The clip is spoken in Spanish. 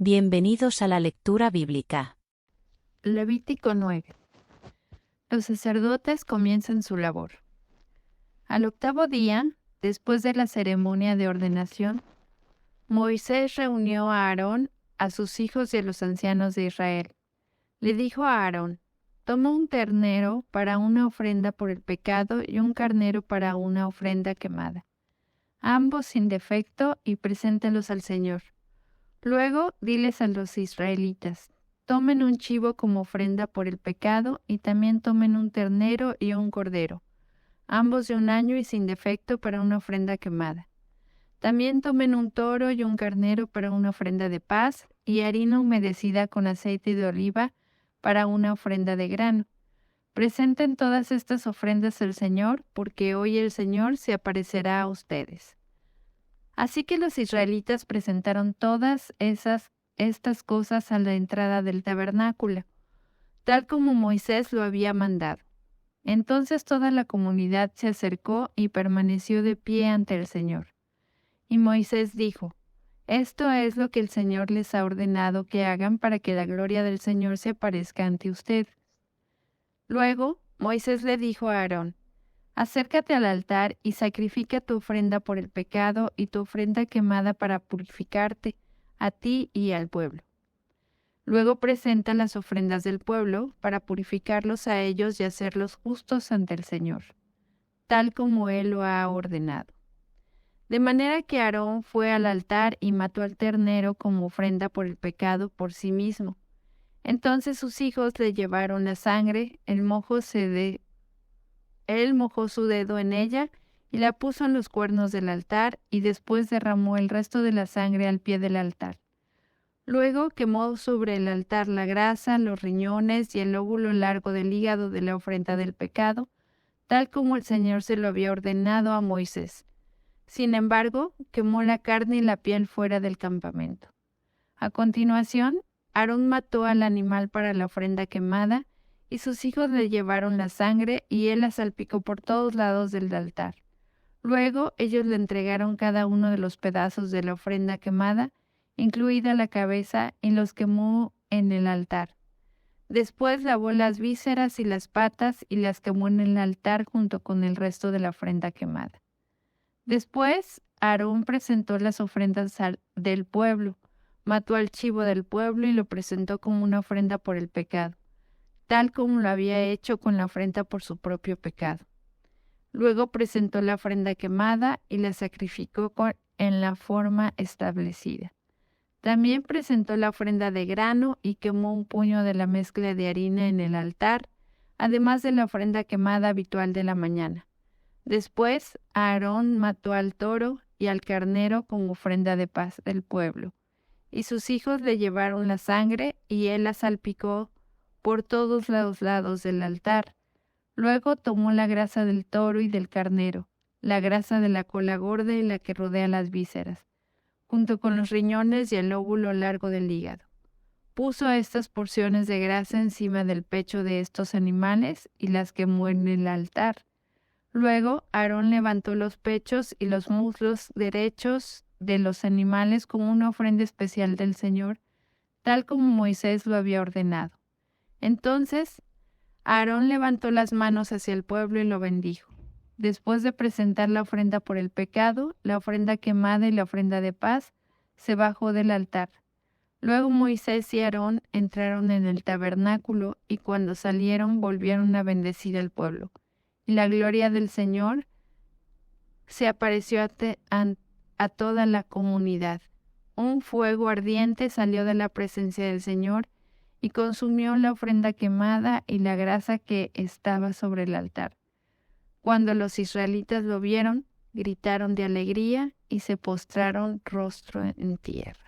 Bienvenidos a la lectura bíblica. Levítico 9. Los sacerdotes comienzan su labor. Al octavo día, después de la ceremonia de ordenación, Moisés reunió a Aarón, a sus hijos y a los ancianos de Israel. Le dijo a Aarón: toma un ternero para una ofrenda por el pecado y un carnero para una ofrenda quemada, ambos sin defecto, y preséntalos al Señor. Luego diles a los israelitas: tomen un chivo como ofrenda por el pecado y también tomen un ternero y un cordero, ambos de un año y sin defecto, para una ofrenda quemada. También tomen un toro y un carnero para una ofrenda de paz, y harina humedecida con aceite de oliva para una ofrenda de grano. Presenten todas estas ofrendas al Señor, porque hoy el Señor se aparecerá a ustedes. Así que los israelitas presentaron todas estas cosas a la entrada del tabernáculo, tal como Moisés lo había mandado. Entonces toda la comunidad se acercó y permaneció de pie ante el Señor. Y Moisés dijo: esto es lo que el Señor les ha ordenado que hagan para que la gloria del Señor se aparezca ante ustedes. Luego Moisés le dijo a Aarón: acércate al altar y sacrifica tu ofrenda por el pecado y tu ofrenda quemada para purificarte a ti y al pueblo. Luego presenta las ofrendas del pueblo para purificarlos a ellos y hacerlos justos ante el Señor, tal como Él lo ha ordenado. De manera que Aarón fue al altar y mató al ternero como ofrenda por el pecado por sí mismo. Entonces sus hijos le llevaron la sangre, él mojó su dedo en ella y la puso en los cuernos del altar, y después derramó el resto de la sangre al pie del altar. Luego quemó sobre el altar la grasa, los riñones y el lóbulo largo del hígado de la ofrenda del pecado, tal como el Señor se lo había ordenado a Moisés. Sin embargo, quemó la carne y la piel fuera del campamento. A continuación, Aarón mató al animal para la ofrenda quemada, y sus hijos le llevaron la sangre, y él la salpicó por todos lados del altar. Luego ellos le entregaron cada uno de los pedazos de la ofrenda quemada, incluida la cabeza, y los quemó en el altar. Después lavó las vísceras y las patas y las quemó en el altar junto con el resto de la ofrenda quemada. Después Aarón presentó las ofrendas del pueblo, mató al chivo del pueblo y lo presentó como una ofrenda por el pecado, tal como lo había hecho con la ofrenda por su propio pecado. Luego presentó la ofrenda quemada y la sacrificó en la forma establecida. También presentó la ofrenda de grano y quemó un puño de la mezcla de harina en el altar, además de la ofrenda quemada habitual de la mañana. Después Aarón mató al toro y al carnero como ofrenda de paz del pueblo, y sus hijos le llevaron la sangre, y él la salpicó por todos los lados del altar. Luego tomó la grasa del toro y del carnero, la grasa de la cola gorda y la que rodea las vísceras, junto con los riñones y el lóbulo largo del hígado. Puso estas porciones de grasa encima del pecho de estos animales y las quemó en el altar. Luego Aarón levantó los pechos y los muslos derechos de los animales como una ofrenda especial del Señor, tal como Moisés lo había ordenado. Entonces Aarón levantó las manos hacia el pueblo y lo bendijo. Después de presentar la ofrenda por el pecado, la ofrenda quemada y la ofrenda de paz, se bajó del altar. Luego Moisés y Aarón entraron en el tabernáculo, y cuando salieron volvieron a bendecir al pueblo. Y la gloria del Señor se apareció a toda la comunidad. Un fuego ardiente salió de la presencia del Señor y consumió la ofrenda quemada y la grasa que estaba sobre el altar. Cuando los israelitas lo vieron, gritaron de alegría y se postraron rostro en tierra.